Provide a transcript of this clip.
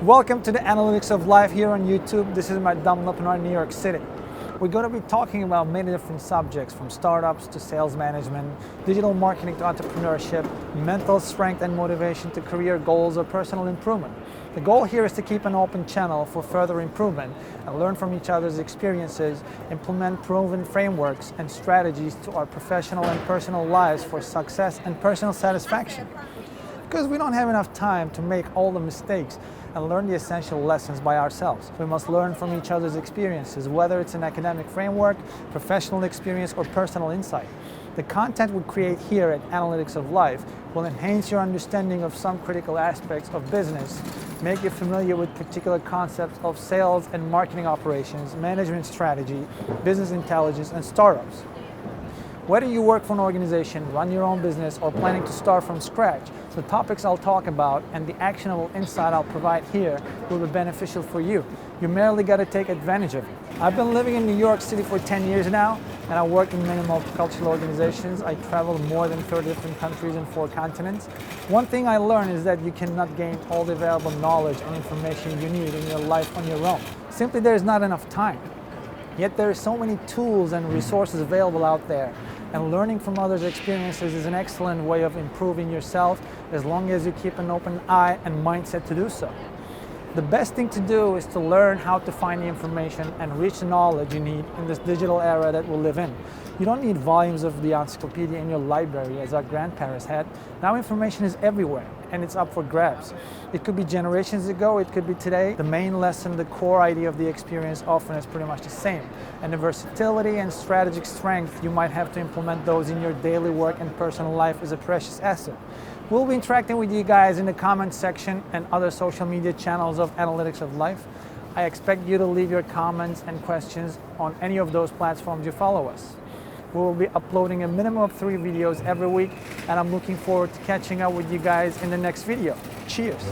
Welcome to the Analytics of Life here on YouTube. This is Mert Damlapinar, New York City. We're going to be talking about many different subjects, from startups to sales management, digital marketing to entrepreneurship, mental strength and motivation to career goals or personal improvement. The goal here is to keep an open channel for further improvement and learn from each other's experiences, implement proven frameworks and strategies to our professional and personal lives for success and personal satisfaction. Because we don't have enough time to make all the mistakes and learn the essential lessons by ourselves. We must learn from each other's experiences, whether it's an academic framework, professional experience, or personal insight. The content we create here at Analytics of Life will enhance your understanding of some critical aspects of business, make you familiar with particular concepts of sales and marketing operations, management strategy, business intelligence, and startups. Whether you work for an organization, run your own business, or planning to start from scratch, the topics I'll talk about and the actionable insight I'll provide here will be beneficial for you. You merely got to take advantage of it. I've been living in New York City for 10 years now, and I work in many multicultural organizations. I travel more than 30 different countries and 4 continents. One thing I learned is that you cannot gain all the available knowledge and information you need in your life on your own. Simply, there's not enough time. Yet there are so many tools and resources available out there, and learning from others' experiences is an excellent way of improving yourself as long as you keep an open eye and mindset to do so. The best thing to do is to learn how to find the information and reach the knowledge you need in this digital era that we live in. You don't need volumes of the encyclopedia in your library as our grandparents had. Now information is everywhere and it's up for grabs. It could be generations ago, it could be today. The main lesson, the core idea of the experience often is pretty much the same. And the versatility and strategic strength you might have to implement those in your daily work and personal life is a precious asset. We'll be interacting with you guys in the comments section and other social media channels of Analytics of Life. I expect you to leave your comments and questions on any of those platforms you follow us. We will be uploading a minimum of 3 videos every week, and I'm looking forward to catching up with you guys in the next video. Cheers!